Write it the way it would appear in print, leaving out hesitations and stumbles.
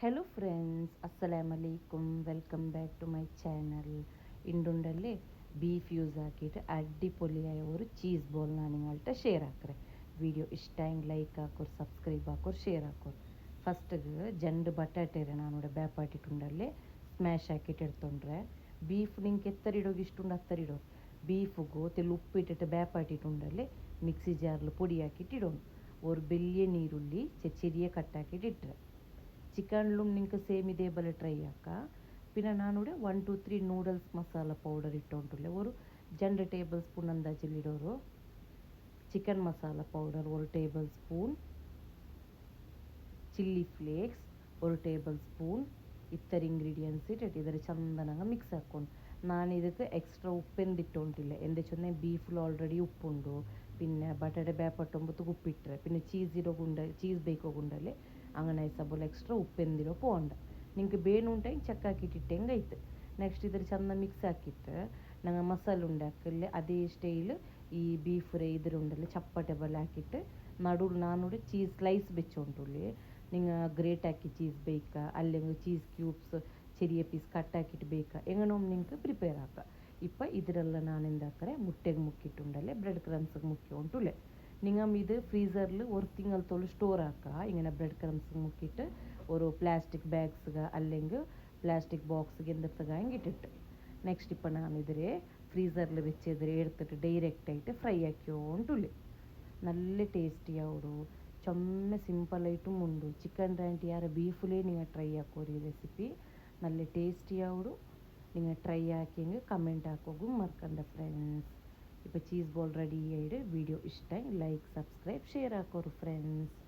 Hello friends, അസ്സലാമു അലൈക്കും. Welcome back to my channel. ഇണ്ടുണ്ടല്ലേ ബീഫ് യൂസ് ആക്കിയിട്ട് അടിപൊളിയായ ഒരു ചീസ് ബോൾ ഞാൻ നിങ്ങളുടെ ഷെയർ ആക്കറേ. വീഡിയോ ഇഷ്ടമായെങ്കിൽ ലൈക്ക് ആക്കോർ, സബ്സ്ക്രൈബ് ആക്കോർ, ഷെയർ ആക്കോർ. ഫസ്റ്റ് ജണ്ട് ബಟಾಟೆ ನಾನಿവിടെ ಬೇಪಾಟಿಟ್ಟುಂಡಲ್ಲೇ ಸ್ಮ್ಯಾಶ್ ಹಾಕಿಟ್ಟು എടുത്തോണ്ടേ. ബീഫ് നിങ്ങൾക്ക് എത്ര ഇടോಗಿ ഇഷ്ടമുണ്ട് അത്ര ഇടോ. ബീഫുಗೂ ತೆಲು ಉಪ್ಪಿಟ್ಟಿಟ್ಟು ಬೇಪಾಟಿಟ್ಟುಂಡಲ್ಲೇ ಮಿಕ್ಸಿ ಜಾರ್ಲು പൊടി ಹಾಕಿಟ್ಟು ಇಡೋಣ. ഒരു വലിയ ನೀರುಳ್ಳಿ ചെറിയ കട്ടാക്കിയിട്ട് ഇട്ടേ. ಚಿಕನ್ಲುം നിങ്ങൾക്ക് ಸೇಮ್ ഇതേപോലെ ട്രൈ ആക്കാം. പിന്നെ ഞാനിവിടെ 1 2 3 നൂഡിൽസ് മസാല പൗഡർ ഇട്ടുകൊണ്ടുള്ള ഒരു 2 ടേബിൾ സ്പൂൺ ಅಂದಾಜಲ್ಲಿಡೋರು. Chicken masala powder 1 table spoon, chilli flakes 1 table spoon. ഇത്തരം ഇൻഗ്രീഡിയൻസ് ഇട്ടിട്ട് ഇതൊരു ചന്ദനങ്ങ മിക്സ് ആക്കണം. ഞാനിതൊക്കെ എക്സ്ട്രാ ഉപ്പെന്തിട്ടോണ്ടില്ല. എന്താ വെച്ചാൽ ബീഫിൽ ഓൾറെഡി ഉപ്പുണ്ടു. പിന്നെ ബಟಾಟೆ ಬೇಪಟ್ಟೊಂಬತ್ತು ഉപ്പിಟ್ಟರೆ പിന്നെ ചീസ് ಬೇಕೋಗುಂಡಲ್ಲಿ അങ്ങനെ പോലെ എക്സ്ട്രാ ഉപ്പെന്തിരോ പോകണ്ട. നിങ്ങൾക്ക് ಬೇನುಂಟಾಗಿ ಚಕ್ಕಾಕಿಟ್ಟಿಟ್ಟೆಂಗೆ ಆಯ್ತು. ನೆಕ್ಸ್ಟ್ ಇದ್ರ ಚಂದ ಮಿಕ್ಸ್ ಹಾಕಿಟ್ಟು ನಂಗೆ ಮಸಾಲೆ ഉണ്ടാക്കില്ല അതേ സ്റ്റൈൽ ഈ ബീഫ് ഇതിലുണ്ടല്ലോ ചപ്പാട്ടി പോലെ ಹಾಕಿಟ್ಟು നടുവിൽ നാനൂടെ ചീസ് സ്ലൈസ് വെച്ചോണ്ടുള്ളി. നിങ്ങൾ ഗ്രേറ്റ് ആക്കി ചീസ് ಬೇಯ್ക്കുക അല്ലെങ്കിൽ ചീസ് ക്യൂബ്സ് ചെറിയ പീസ് കട്ടാക്കിയിട്ട് ಬೇಯ್ക്കുക എങ്ങനെയും നിങ്ങൾക്ക് പ്രിപ്പയർ ആക്കാം. ഇപ്പം ഇതിലെല്ലാം ഞാൻ എന്താക്കറേ മുട്ടയ്ക്ക് മുക്കിയിട്ടുണ്ടല്ലേ ബ്രെഡ് ക്രംസിಗೆ മുക്കിയോണ്ടുള്ളേ. നിങ്ങൾ ഇത് ഫ്രീസറിൽ ഒരു തിങ്കളത്തോളം സ്റ്റോർ ആക്കുക. ഇങ്ങനെ ബ്രെഡ് ക്രംസ് മുക്കിയിട്ട് ഒരു പ്ലാസ്റ്റിക് ബാഗ്സുക അല്ലെങ്കിൽ പ്ലാസ്റ്റിക് ബോക്സിಗೆ എന്തെടുത്തുകായും ഇട്ടിട്ട് നെക്സ്റ്റ് ഇപ്പം ഞാനിതിരെ ഫ്രീസറിൽ വെച്ചെതിരെ എടുത്തിട്ട് ഡയറക്റ്റായിട്ട് ഫ്രൈ ആക്കിയോണ്ടുള്ളി. നല്ല ടേസ്റ്റിയാവുടു. ചൊമ്മ സിമ്പിളായിട്ടും ഉണ്ട്. ചിക്കൻ റാൻറ്റി ಯಾರ ബീഫിലേ നിങ്ങൾ ട്രൈ ആക്കോರಿ ഈ ರೆಸಿಪಿ. നല്ല ടേസ്റ്റിയാവുടു. നിങ്ങൾ ട്രൈ ആക്കിയെങ്കിൽ കമൻറ്റ് ആക്കോകും മറക്കണ്ട ഫ്രണ്ട്സ്. ഇപ്പോൾ ചീസ് ബോൾ റെഡി ആയിട്ട് വീഡിയോ ഇഷ്ടമായി ലൈക്ക് സബ്സ്ക്രൈബ് ഷെയർ ആക്കോರು ಫ್ರೆಂಡ್ಸ್.